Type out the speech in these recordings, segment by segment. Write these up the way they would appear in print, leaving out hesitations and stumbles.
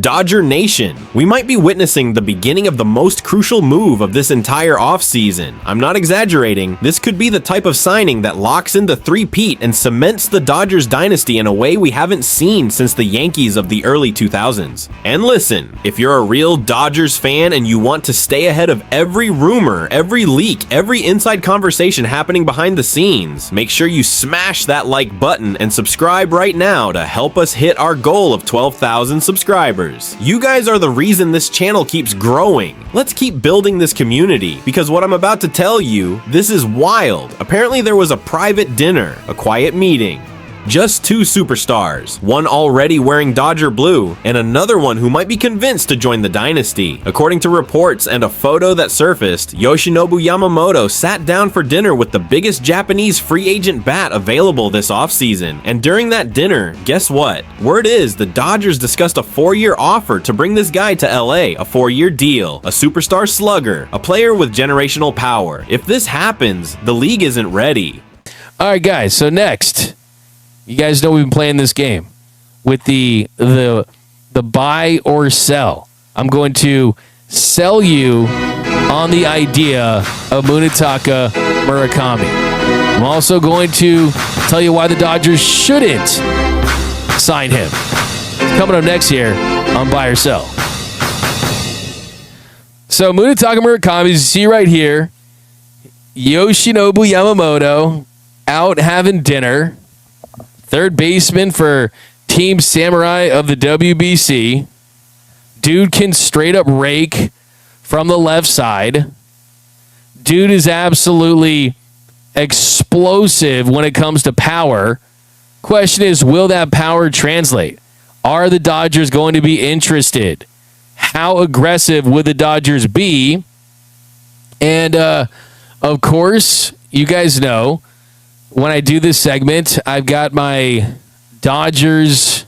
Dodger Nation, we might be witnessing the beginning of the most crucial move of this entire offseason. I'm not exaggerating, this could be the type of signing that locks in the three-peat and cements the Dodgers dynasty in a way we haven't seen since the Yankees of the early 2000s. And listen, if you're a real Dodgers fan and you want to stay ahead of every rumor, every leak, every inside conversation happening behind the scenes, make sure you smash that like button and subscribe right now to help us hit our goal of 12,000 subscribers. You guys are the reason this channel keeps growing. Let's keep building this community, because what I'm about to tell you, this is wild. Apparently there was a private dinner, a quiet meeting. Just two superstars, one already wearing Dodger blue, and another one who might be convinced to join the dynasty. According to reports and a photo that surfaced, Yoshinobu Yamamoto sat down for dinner with the biggest Japanese free agent bat available this offseason. And during that dinner, guess what? Word is the Dodgers discussed a 4-year offer to bring this guy to LA, a 4-year deal, a superstar slugger, a player with generational power. If this happens, the league isn't ready. All right, guys, so next, you guys know we've been playing this game with the buy or sell. I'm going to sell you on the idea of Munetaka Murakami. I'm also going to tell you why the Dodgers shouldn't sign him. It's coming up next here on Buy or Sell. So Munetaka Murakami, you see right here, Yoshinobu Yamamoto out having dinner. Third baseman for Team Samurai of the WBC. Dude can straight up rake from the left side. Dude is absolutely explosive when it comes to power. Question is, will that power translate? Are the Dodgers going to be interested? How aggressive would the Dodgers be? And, of course, you guys know, when I do this segment, I've got my Dodgers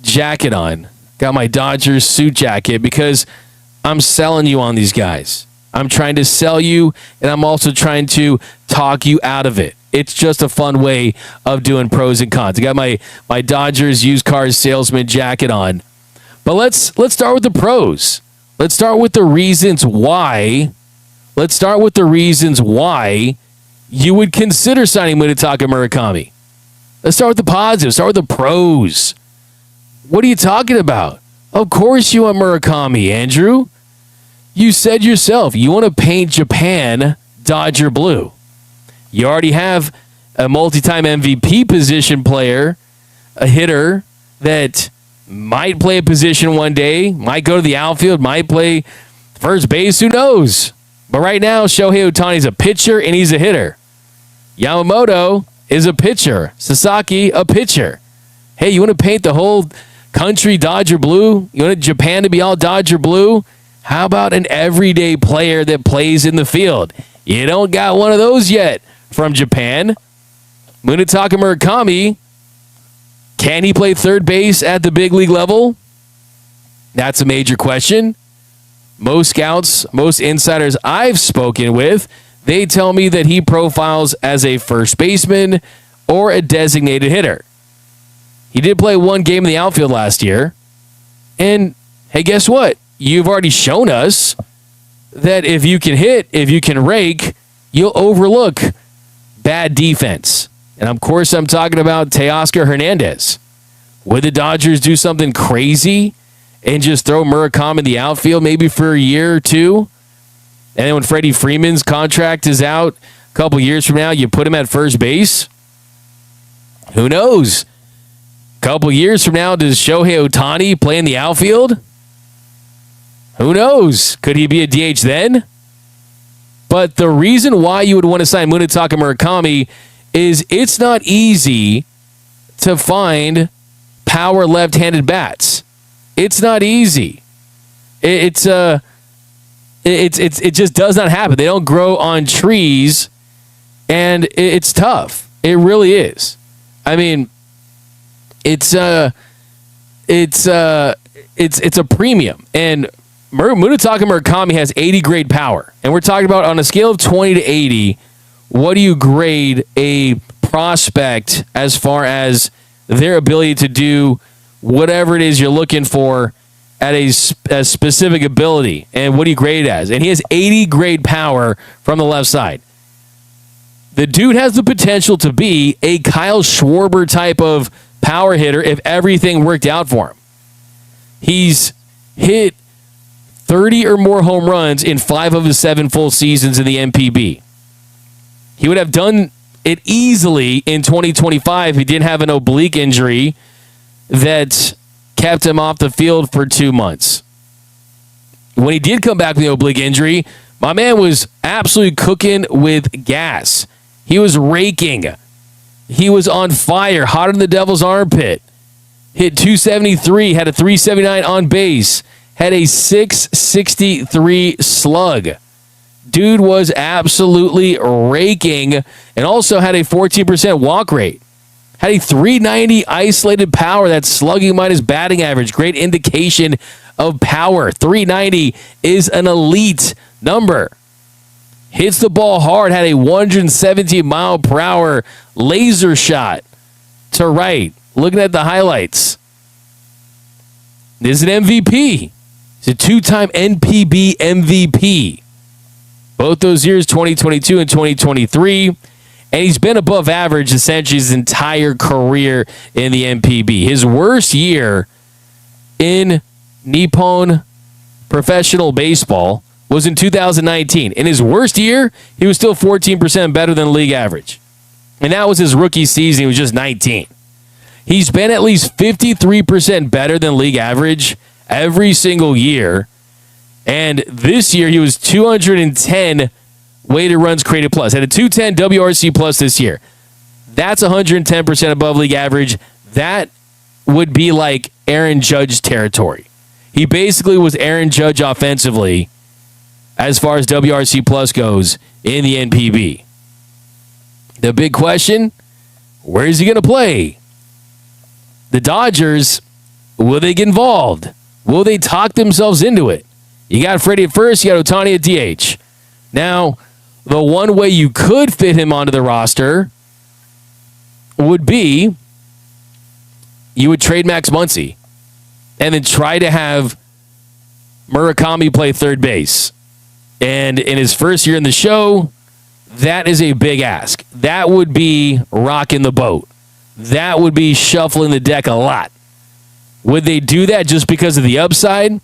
jacket on. Got my Dodgers suit jacket because I'm selling you on these guys. I'm trying to sell you, and I'm also trying to talk you out of it. It's just a fun way of doing pros and cons. I got my Dodgers used cars salesman jacket on. But let's start with the pros. Let's start with the reasons why. Let's start with the reasons why you would consider signing Munetaka Murakami. Let's start with the positives. Start with the pros. What are you talking about? Of course you want Murakami, Andrew. You said yourself, you want to paint Japan Dodger blue. You already have a multi-time MVP position player, a hitter that might play a position one day, might go to the outfield, might play first base, who knows? But right now, Shohei Ohtani's a pitcher and he's a hitter. Yamamoto is a pitcher. Sasaki, a pitcher. Hey, you want to paint the whole country Dodger blue? You want Japan to be all Dodger blue? How about an everyday player that plays in the field? You don't got one of those yet from Japan. Munetaka Murakami, can he play third base at the big league level? That's a major question. Most scouts, most insiders I've spoken with, they tell me that he profiles as a first baseman or a designated hitter. He did play one game in the outfield last year. And, hey, guess what? You've already shown us that if you can hit, if you can rake, you'll overlook bad defense. And, of course, I'm talking about Teoscar Hernandez. Would the Dodgers do something crazy and just throw Murakami in the outfield maybe for a year or two? And then when Freddie Freeman's contract is out a couple years from now, you put him at first base? Who knows? A couple years from now, does Shohei Ohtani play in the outfield? Who knows? Could he be a DH then? But the reason why you would want to sign Munetaka Murakami is it's not easy to find power left-handed bats. It's not easy. It just does not happen. They don't grow on trees, and it's tough. It really is. I mean, it's a premium, and Munetaka Murakami has 80 grade power, and we're talking about on a scale of 20 to 80. What do you grade a prospect as far as their ability to do whatever it is you're looking for at a specific ability and what he graded as. And he has 80 grade power from the left side. The dude has the potential to be a Kyle Schwarber type of power hitter if everything worked out for him. He's hit 30 or more home runs in 5 of his 7 full seasons in the NPB. He would have done it easily in 2025 if he didn't have an oblique injury that kept him off the field for 2 months. When he did come back with the oblique injury, my man was absolutely cooking with gas. He was raking. He was on fire, hotter than the devil's armpit. Hit 273, had a 379 on base, had a 663 slug. Dude was absolutely raking and also had a 14% walk rate. Had a 390 isolated power. That's slugging minus batting average. Great indication of power. 390 is an elite number. Hits the ball hard. Had a 117 mile per hour laser shot to right. Looking at the highlights. This is an MVP. He's a 2-time NPB MVP. Both those years, 2022 and 2023. And he's been above average essentially his entire career in the NPB. His worst year in Nippon professional baseball was in 2019. In his worst year, he was still 14% better than league average. And that was his rookie season. He was just 19. He's been at least 53% better than league average every single year. And this year, he was 210 weighted runs created plus. Had a 210 WRC plus this year. That's 110% above league average. That would be like Aaron Judge territory. He basically was Aaron Judge offensively as far as WRC plus goes in the NPB. The big question, where is he going to play? The Dodgers, will they get involved? Will they talk themselves into it? You got Freddie at first, you got Ohtani at DH. Now, the one way you could fit him onto the roster would be you would trade Max Muncy and then try to have Murakami play third base. And in his first year in the show, that is a big ask. That would be rocking the boat. That would be shuffling the deck a lot. Would they do that just because of the upside?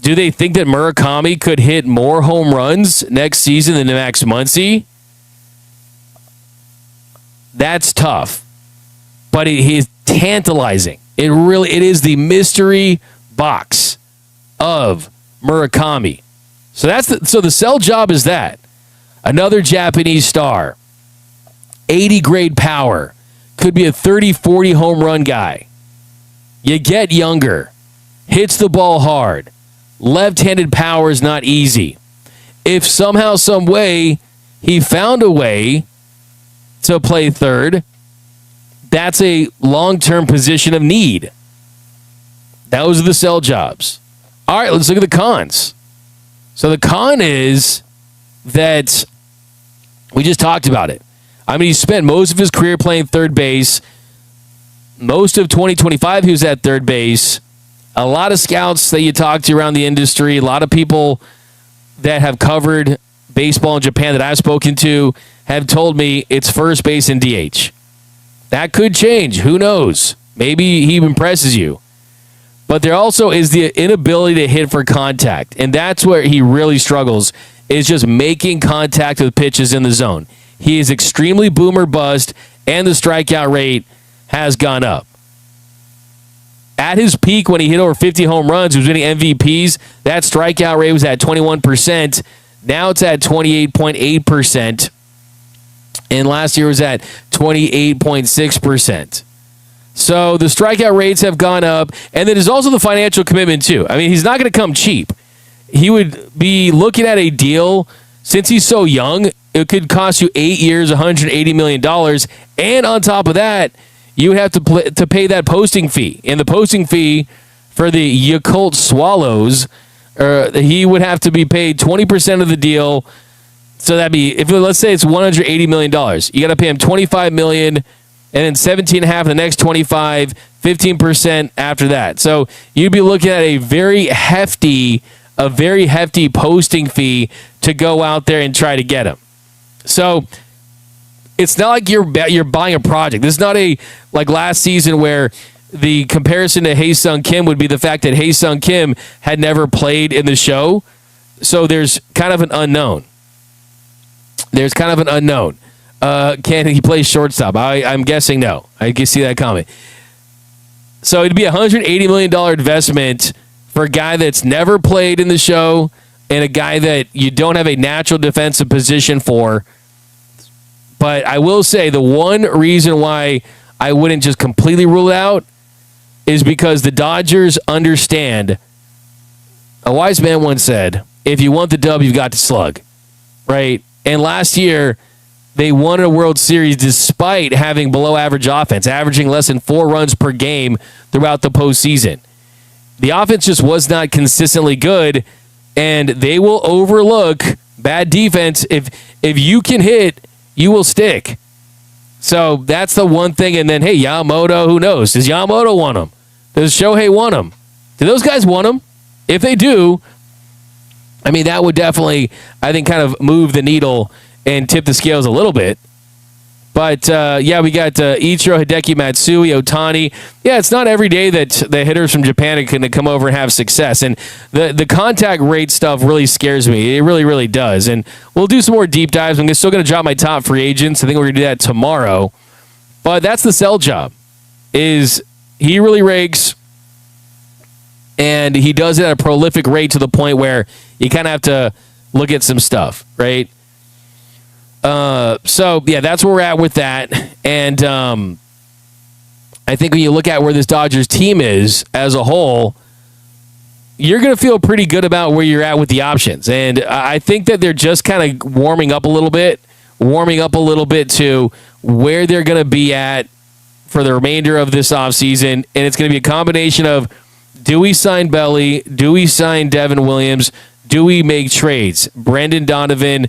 Do they think that Murakami could hit more home runs next season than Max Muncy? That's tough. But it is tantalizing. It is the mystery box of Murakami. So the sell job is that. Another Japanese star. 80 grade power. Could be a 30, 40 home run guy. You get younger. Hits the ball hard. Left-handed power is not easy. If somehow, some way, he found a way to play third, that's a long-term position of need. Those are the sell jobs. All right, let's look at the cons. So the con is that we just talked about it. I mean, he spent most of his career playing third base. Most of 2025, he was at third base. A lot of scouts that you talk to around the industry, a lot of people that have covered baseball in Japan that I've spoken to have told me it's first base and DH. That could change. Who knows? Maybe he impresses you. But there also is the inability to hit for contact. And that's where he really struggles, is just making contact with pitches in the zone. He is extremely boom or bust, and the strikeout rate has gone up. At his peak, when he hit over 50 home runs, he was winning MVPs. That strikeout rate was at 21%. Now it's at 28.8%. And last year was at 28.6%. So the strikeout rates have gone up. And then there's also the financial commitment, too. I mean, he's not going to come cheap. He would be looking at a deal, since he's so young, it could cost you 8 years, $180 million. And on top of that, you would have to pay that posting fee. And the posting fee for the Yakult Swallows, he would have to be paid 20% of the deal. So that'd be, let's say it's $180 million. You got to pay him $25 million, and then 17.5 the next 25, 15% after that. So you'd be looking at a very hefty posting fee to go out there and try to get him. So it's not like you're buying a project. This is not like last season where the comparison to Hae-Sung Kim would be the fact that Hae-Sung Kim had never played in the show. So there's kind of an unknown. Can he play shortstop? I'm guessing no. I can see that coming. So it'd be a $180 million investment for a guy that's never played in the show and a guy that you don't have a natural defensive position for. But I will say the one reason why I wouldn't just completely rule it out is because the Dodgers understand. A wise man once said, if you want the dub, you've got to slug. Right? And last year, they won a World Series despite having below average offense, averaging less than 4 runs per game throughout the postseason. The offense just was not consistently good, and they will overlook bad defense. If you can hit, you will stick. So that's the one thing. And then, hey, Yamamoto, who knows? Does Yamamoto want him? Does Shohei want him? Do those guys want him? If they do, I mean, that would definitely, I think, kind of move the needle and tip the scales a little bit. But, we got Ichiro, Hideki Matsui, Ohtani. Yeah, it's not every day that the hitters from Japan are going to come over and have success. And the contact rate stuff really scares me. It really, really does. And we'll do some more deep dives. I'm still going to drop my top free agents. I think we're going to do that tomorrow. But that's the sell job, is he really rakes, and he does it at a prolific rate to the point where you kind of have to look at some stuff, right? That's where we're at with that. And I think when you look at where this Dodgers team is as a whole, you're going to feel pretty good about where you're at with the options. And I think that they're just kind of warming up a little bit to where they're going to be at for the remainder of this offseason. And it's going to be a combination of, do we sign Belly? Do we sign Devin Williams? Do we make trades? Brendan Donovan,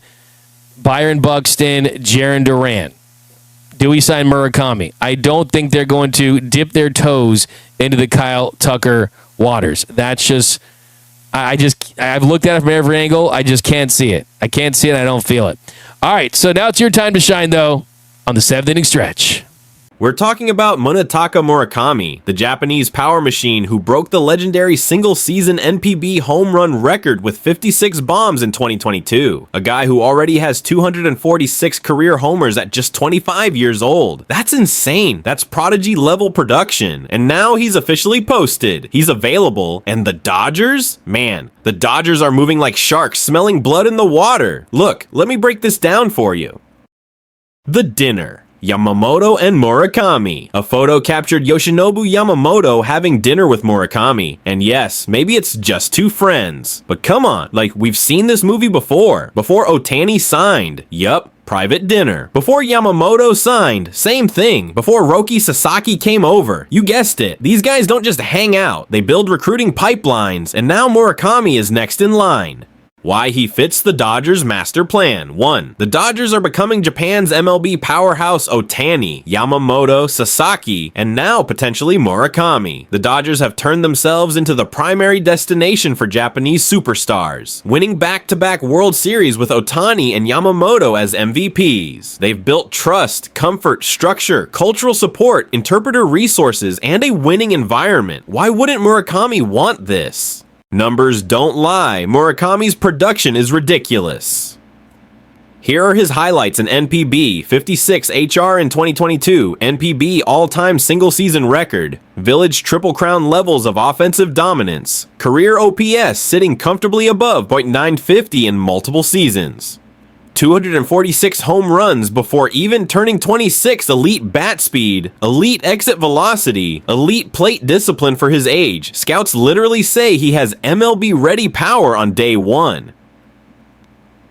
Byron Buxton, Jarren Duran. Do we sign Murakami? I don't think they're going to dip their toes into the Kyle Tucker waters. That's just, I've looked at it from every angle. I just can't see it. I can't see it. I don't feel it. All right, so now it's your time to shine, though, on the 7th inning stretch. We're talking about Munetaka Murakami, the Japanese power machine who broke the legendary single-season NPB home run record with 56 bombs in 2022. A guy who already has 246 career homers at just 25 years old. That's insane. That's prodigy-level production. And now he's officially posted. He's available. And the Dodgers? Man, the Dodgers are moving like sharks, smelling blood in the water. Look, let me break this down for you. The dinner. Yamamoto and Murakami. A photo captured Yoshinobu Yamamoto having dinner with Murakami. And yes, maybe it's just 2 friends. But come on, like, we've seen this movie before. Before Ohtani signed. Yup. Private dinner. Before Yamamoto signed, same thing. Before Roki Sasaki came over, you guessed it. These guys don't just hang out. They build recruiting pipelines, and now Murakami is next in line. Why he fits the Dodgers' master plan. 1. The Dodgers are becoming Japan's MLB powerhouse Ohtani, Yamamoto, Sasaki, and now potentially Murakami. The Dodgers have turned themselves into the primary destination for Japanese superstars, winning back-to-back World Series with Ohtani and Yamamoto as MVPs. They've built trust, comfort, structure, cultural support, interpreter resources, and a winning environment. Why wouldn't Murakami want this? Numbers don't lie. Murakami's production is ridiculous. Here are his highlights in NPB: 56 HR in 2022, NPB all-time single-season record, Village Triple Crown levels of offensive dominance, career OPS sitting comfortably above .950 in multiple seasons. 246 home runs before even turning 26, elite bat speed, elite exit velocity, elite plate discipline for his age. Scouts literally say he has MLB-ready power on day 1.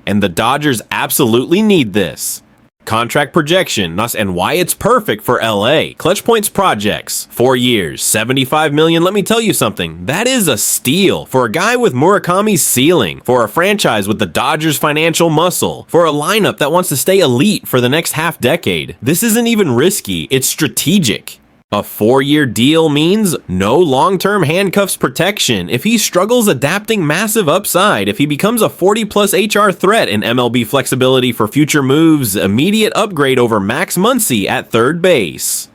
And the Dodgers absolutely need this. Contract projection, and why it's perfect for LA. Clutch Points projects, 4 years, $75 million. Let me tell you something, that is a steal for a guy with Murakami's ceiling, for a franchise with the Dodgers' financial muscle, for a lineup that wants to stay elite for the next half decade. This isn't even risky, it's strategic. A 4-year deal means no long-term handcuffs protection if he struggles adapting massive upside, if he becomes a 40-plus HR threat in MLB flexibility for future moves, immediate upgrade over Max Muncy at third base.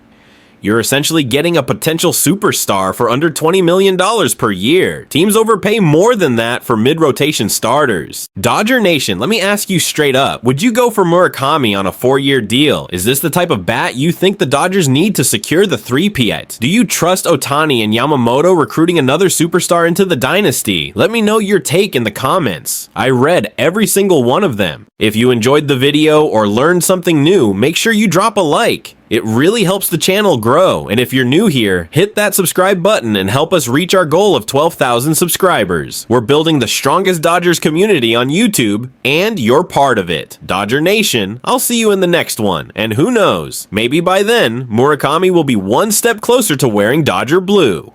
You're essentially getting a potential superstar for under $20 million per year. Teams overpay more than that for mid-rotation starters. Dodger Nation, let me ask you straight up. Would you go for Murakami on a 4-year deal? Is this the type of bat you think the Dodgers need to secure the three-peat? Do you trust Ohtani and Yamamoto recruiting another superstar into the dynasty? Let me know your take in the comments. I read every single one of them. If you enjoyed the video or learned something new, make sure you drop a like. It really helps the channel grow, and if you're new here, hit that subscribe button and help us reach our goal of 12,000 subscribers. We're building the strongest Dodgers community on YouTube, and you're part of it. Dodger Nation, I'll see you in the next one, and who knows, maybe by then, Murakami will be one step closer to wearing Dodger blue.